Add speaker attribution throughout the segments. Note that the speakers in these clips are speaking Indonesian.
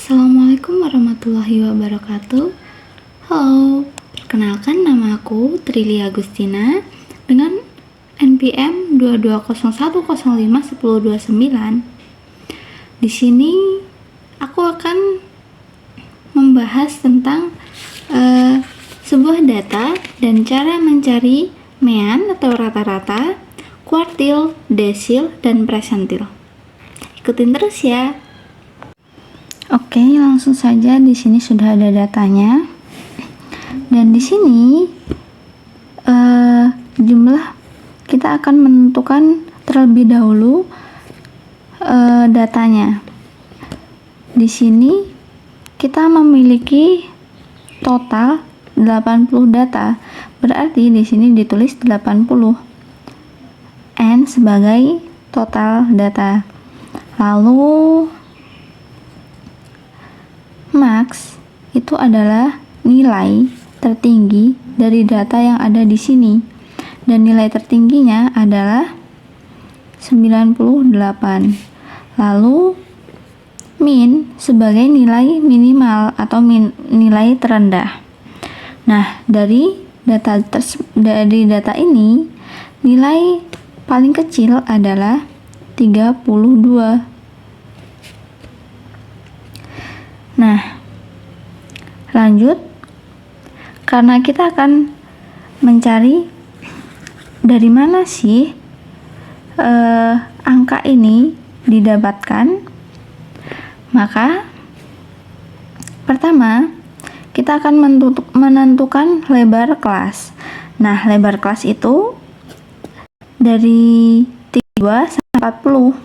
Speaker 1: Assalamualaikum warahmatullahi wabarakatuh. Halo, perkenalkan nama aku Trili Agustina dengan NPM 2201051029. Di sini aku akan membahas tentang sebuah data dan cara mencari mean atau rata-rata, kuartil, desil, dan persentil. Ikutin terus ya. Oke, langsung saja. Di sini sudah ada datanya, dan di sini jumlah kita akan menentukan terlebih dahulu datanya. Di sini kita memiliki total 80 data, berarti di sini ditulis 80 n sebagai total data. Lalu max itu adalah nilai tertinggi dari data yang ada di sini, dan nilai tertingginya adalah 98. Lalu min sebagai nilai minimal atau nilai terendah. Nah, dari data ini nilai paling kecil adalah 32. Nah, lanjut, karena kita akan mencari dari mana sih angka ini didapatkan, maka pertama kita akan menentukan lebar kelas. Nah, lebar kelas itu dari 32 sampai 40.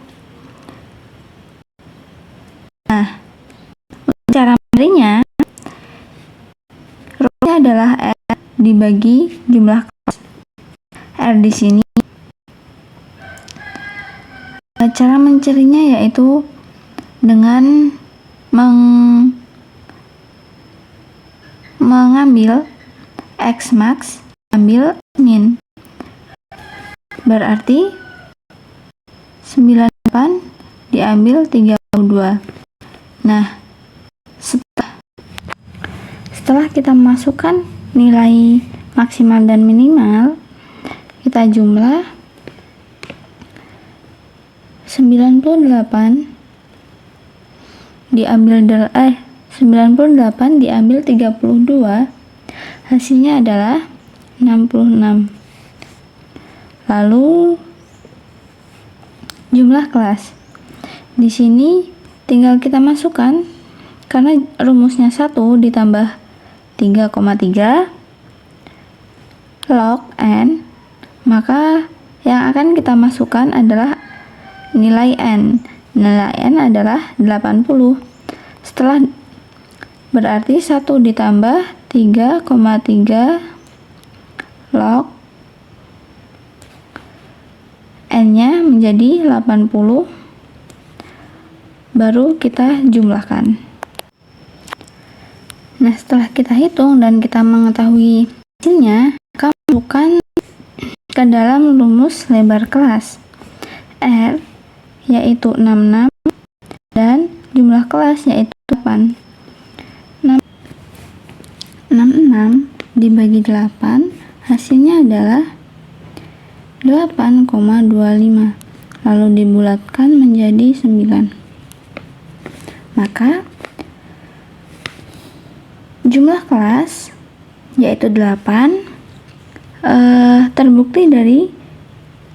Speaker 1: Nah, cara mencarinya, rumusnya adalah R dibagi jumlah kelas. R di sini, cara mencarinya yaitu dengan mengambil X max, ambil min. Berarti 98 diambil 32. Nah, setelah kita masukkan nilai maksimal dan minimal, kita jumlah 98 diambil 32, hasilnya adalah 66. Lalu jumlah kelas. Di sini tinggal kita masukkan, karena rumusnya 1 ditambah 3,3 log n, maka yang akan kita masukkan adalah nilai n. Nilai n adalah 80. Setelah berarti 1 ditambah 3,3 log n-nya menjadi 80, baru kita jumlahkan. Nah, setelah kita hitung dan kita mengetahui hasilnya, maka masukkan ke dalam rumus lebar kelas. R yaitu 66 dan jumlah kelas yaitu 8. 66 dibagi 8, hasilnya adalah 8,25. Lalu dibulatkan menjadi 9. Maka jumlah kelas yaitu 8 terbukti dari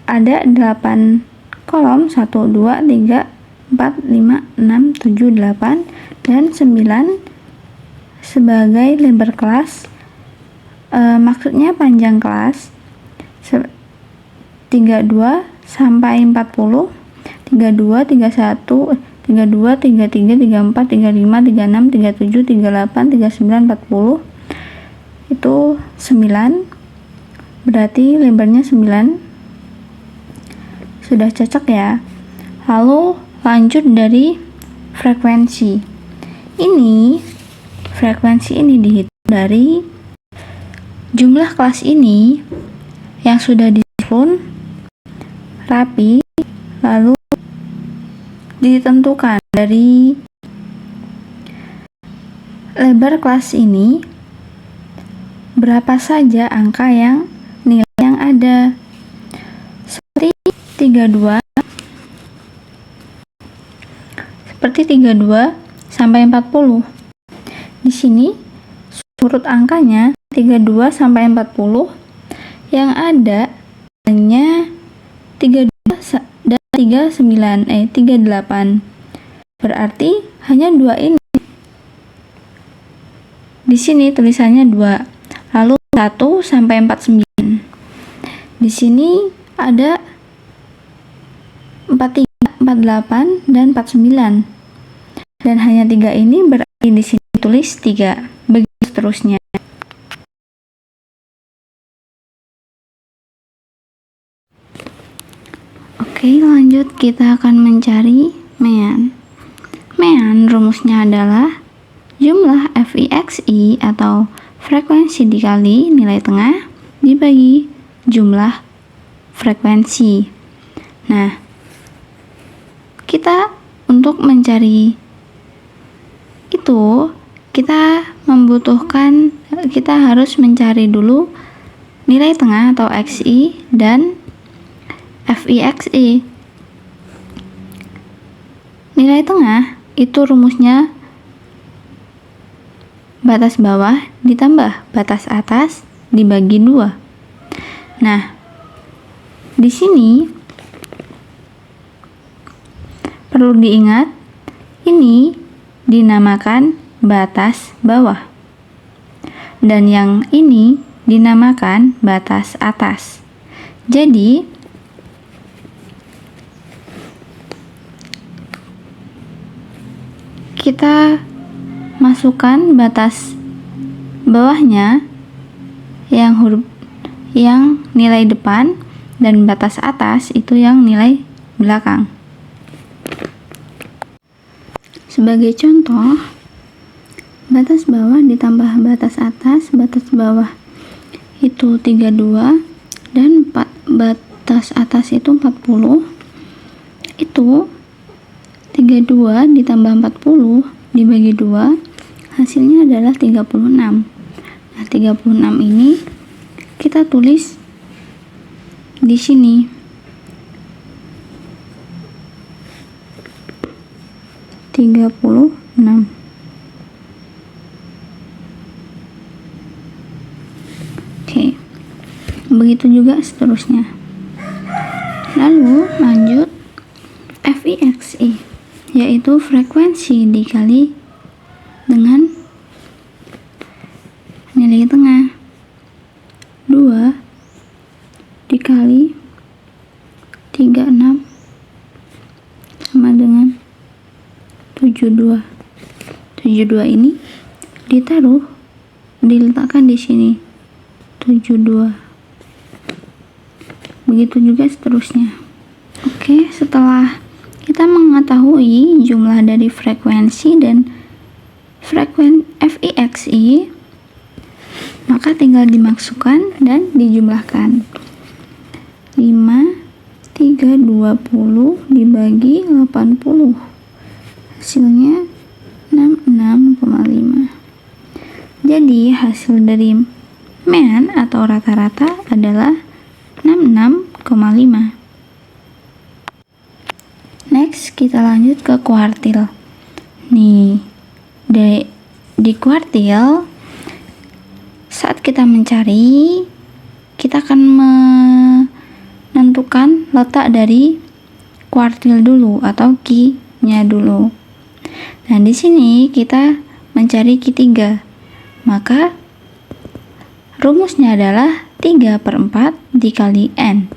Speaker 1: ada 8 kolom, 1, 2, 3, 4, 5, 6, 7, 8, dan 9 sebagai lebar kelas. Maksudnya panjang kelas 32 sampai 40, 32, 31, 32, 33, 34, 35, 36, 37, 38, 39, 40 itu 9, berarti lebarnya 9. Sudah cocok ya. Lalu lanjut dari frekuensi. Frekuensi ini dihitung dari jumlah kelas ini yang sudah disusun rapi, lalu ditentukan dari lebar kelas ini berapa saja angka yang nilai yang ada. Seperti 32 sampai 40. Di sini urut angkanya 32 sampai 40, yang ada hanya 32 dan 38. Berarti hanya 2 ini. Di sini tulisannya 2. Lalu 1 sampai 49. Di sini ada 43, 48 dan 49. Dan hanya 3 ini, berarti di sini tulis 3. Begitu seterusnya. Oke, lanjut kita akan mencari mean. Mean rumusnya adalah jumlah FIXI atau frekuensi dikali nilai tengah dibagi jumlah frekuensi. Nah, kita untuk mencari itu kita harus mencari dulu nilai tengah atau XI dan FIXI. Nilai tengah itu rumusnya batas bawah ditambah batas atas dibagi 2. Nah, di sini perlu diingat, ini dinamakan batas bawah dan yang ini dinamakan batas atas. Jadi kita masukkan batas bawahnya yang nilai depan dan batas atas itu yang nilai belakang. Sebagai contoh, batas bawah ditambah batas bawah itu 32 dan batas atas itu 40. Itu 32 ditambah 40 dibagi 2, hasilnya adalah 36. Nah, 36 ini kita tulis di sini. 36. Oke. Begitu juga seterusnya. Lalu lanjut FIXI, yaitu frekuensi dikali dengan nilai tengah. 2 dikali 36 sama dengan 72. 72 ini diletakkan di sini. 72. Begitu juga seterusnya. Oke, setelah kita mengetahui jumlah dari frekuensi dan FIXI, maka tinggal dimasukkan dan dijumlahkan. 5, 3, 20 dibagi 80. Hasilnya 66,5. Jadi hasil dari mean atau rata-rata adalah 66,5. Next, kita lanjut ke kuartil. Nih, di kuartil saat kita mencari, kita akan menentukan letak dari kuartil dulu atau key-nya dulu. Nah, di sini kita mencari Q3. Maka rumusnya adalah 3/4 dikali N.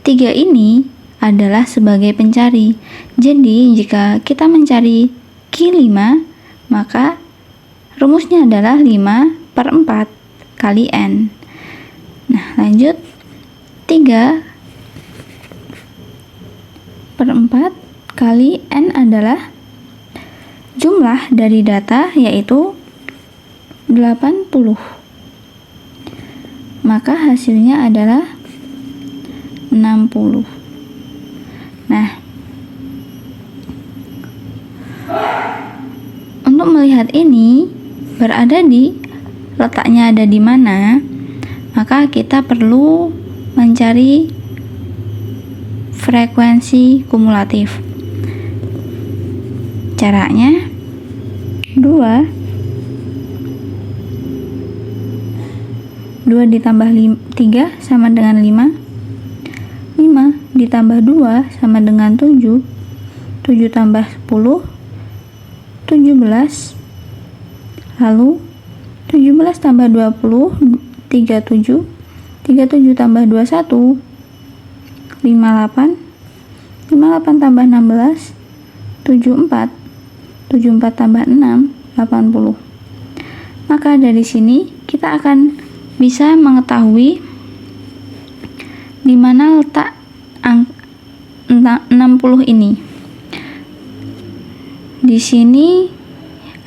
Speaker 1: 3 ini adalah sebagai pencari. Jadi, jika kita mencari Q5, maka rumusnya adalah 5/4 kali N. Nah, lanjut. 3/4 kali N adalah jumlah dari data, yaitu 80. Maka hasilnya adalah 60. Nah, untuk untuk melihat ini letaknya ada di mana, maka kita perlu mencari frekuensi kumulatif. Caranya 2 ditambah 3 sama dengan 5 ditambah 2 sama dengan 7 tambah 10 17, lalu 17 tambah 20 37 tambah 21 58 tambah 16 74 tambah 6 80. Maka dari sini kita akan bisa mengetahui di mana letak 60 ini. Di sini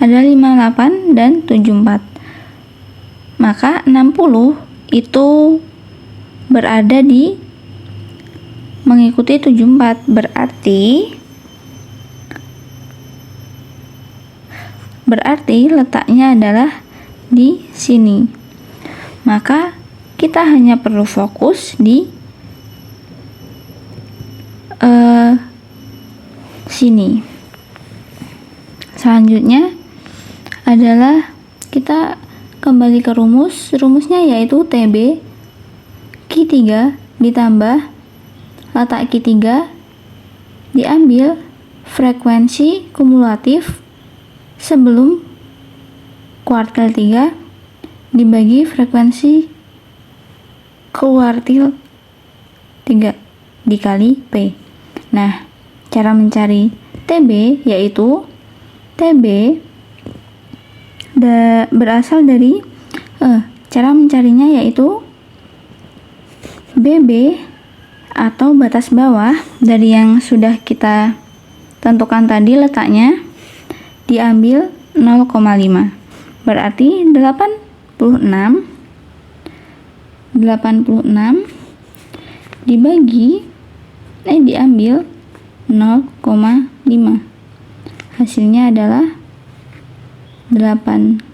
Speaker 1: ada 58 dan 74. Maka 60 itu berada di mengikuti 74, berarti letaknya adalah di sini. Maka kita hanya perlu fokus di sini. Selanjutnya adalah kita kembali ke rumusnya, yaitu TB Q3 ditambah letak Q3 diambil frekuensi kumulatif sebelum kuartil 3 dibagi frekuensi kuartil 3 dikali P. Nah, cara mencari TB yaitu TB berasal dari cara mencarinya yaitu BB atau batas bawah dari yang sudah kita tentukan tadi letaknya diambil 0,5. Berarti 86 diambil 0,5. Hasilnya adalah 85,5.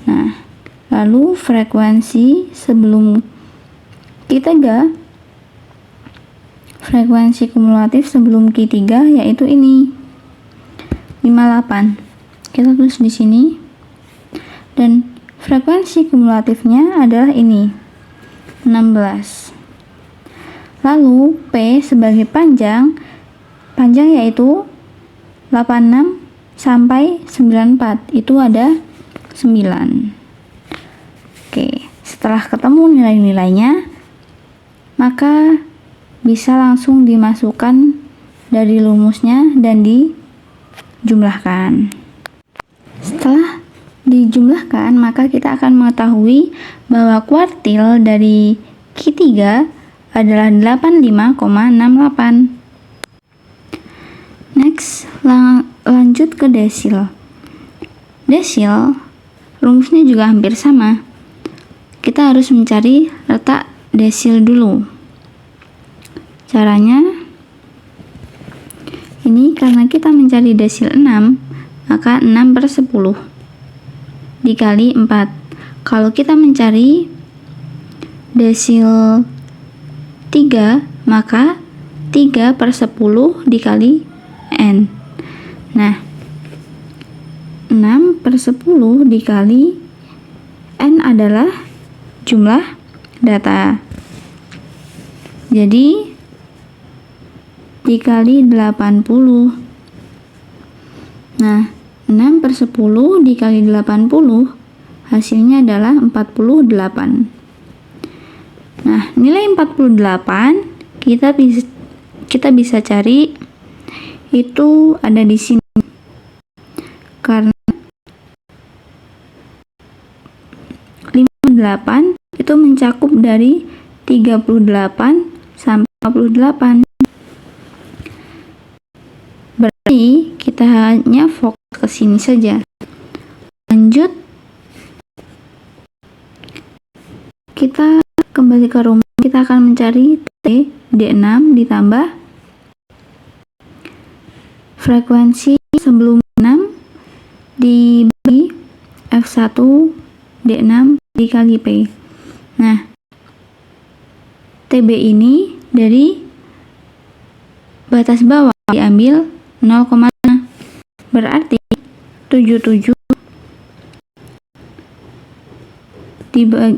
Speaker 1: Nah, lalu frekuensi sebelum Q3, frekuensi kumulatif sebelum Q3 yaitu ini 58. Kita tulis di sini. Dan frekuensi kumulatifnya adalah ini 16. Lalu P sebagai panjang yaitu 86 sampai 94, itu ada 9. Oke, setelah ketemu nilai-nilainya, maka bisa langsung dimasukkan dari rumusnya dan dijumlahkan. Setelah dijumlahkan, maka kita akan mengetahui bahwa kuartil dari Q3 adalah 85,68. Next, lanjut ke desil. Desil, rumusnya juga hampir sama. Kita harus mencari letak desil dulu. Caranya, ini karena kita mencari desil 6, maka 6/10 dikali 4. Kalau kita mencari desil 3, maka 3/10 dikali N. Nah, 6/10 dikali N adalah jumlah data. Jadi dikali 80. Nah, 6/10 dikali 80 hasilnya adalah 48. Nah, nilai 48 kita bisa cari itu ada di sini. Karena 58 itu mencakup dari 38 sampai 58. Berarti kita hanya fokus ke sini saja. Lanjut, kita kembali ke rumus. Kita akan mencari D6 ditambah frekuensi sebelum D6 dikali P. Nah, TB ini dari batas bawah diambil 0,5. Berarti 77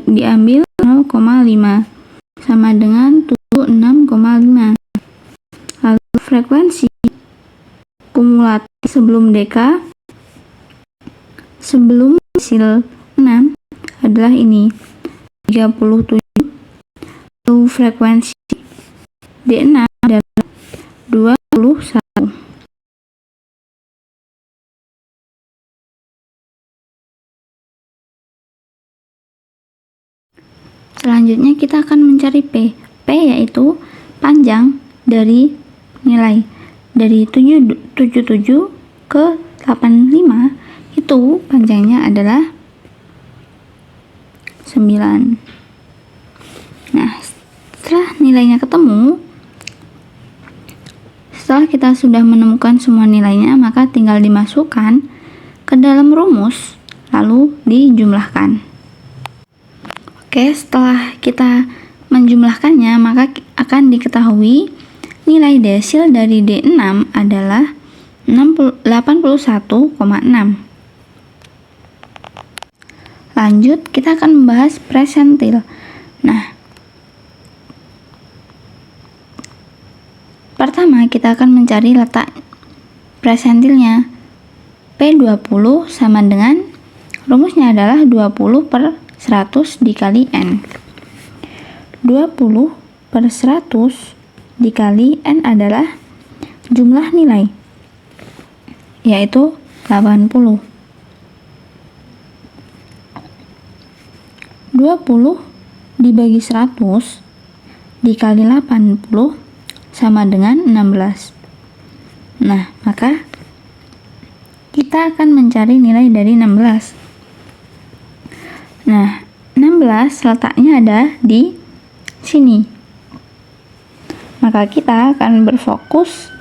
Speaker 1: diambil 0,5 sama dengan 76,5. Lalu frekuensi kumulatif sebelum deka sebelum hasil 6 adalah ini 37. Lalu frekuensi D6 adalah 21. Selanjutnya kita akan mencari P. P yaitu panjang dari nilai dari 77 ke 85, itu panjangnya adalah 9. Nah, setelah nilainya ketemu, setelah kita sudah menemukan semua nilainya, maka tinggal dimasukkan ke dalam rumus lalu dijumlahkan. Oke, setelah kita menjumlahkannya, maka akan diketahui nilai desil dari D6 adalah 81,6. Lanjut, kita akan membahas presentil. Nah, pertama kita akan mencari letak presentilnya. P20 sama dengan, rumusnya adalah 20/100 dikali N. 20/100 dikali N adalah jumlah nilai, yaitu 80. 20 dibagi 100 dikali 80 sama dengan 16. Nah, maka kita akan mencari nilai dari 16. Nah, 16 letaknya ada di sini. Maka kita akan berfokus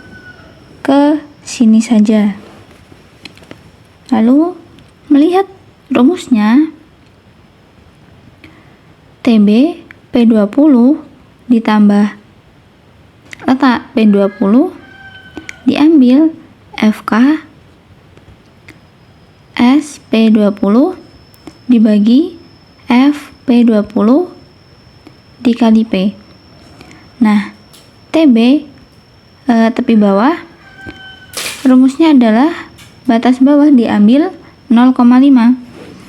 Speaker 1: ke sini saja. Lalu melihat rumusnya, TB P20 ditambah letak P20 diambil FK S P20 dibagi F P20 dikali P. Nah, TB tepi bawah, rumusnya adalah batas bawah diambil 0,5.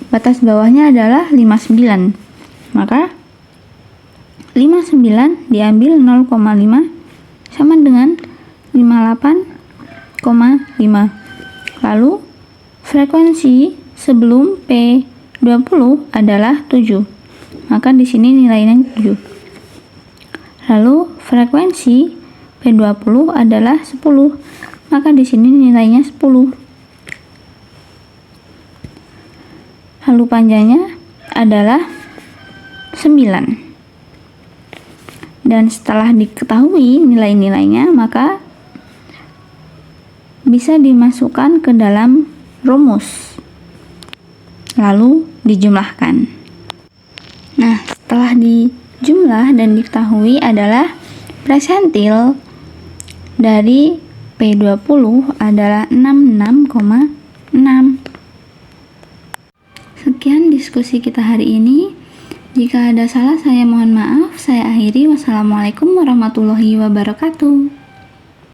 Speaker 1: Batas bawahnya adalah 59. Maka 59 diambil 0,5 sama dengan 58,5. Lalu frekuensi sebelum P20 adalah 7. Maka di sini nilainya 7. Lalu frekuensi P20 adalah 10. Maka di sini nilainya 10. Lalu panjangnya adalah 9. Dan setelah diketahui nilai-nilainya, maka bisa dimasukkan ke dalam rumus lalu dijumlahkan. Nah, setelah dijumlah dan diketahui adalah presentil dari P20 adalah 66,6. Sekian diskusi kita hari ini. Jika ada salah, saya mohon maaf. Saya akhiri. Wassalamualaikum warahmatullahi wabarakatuh.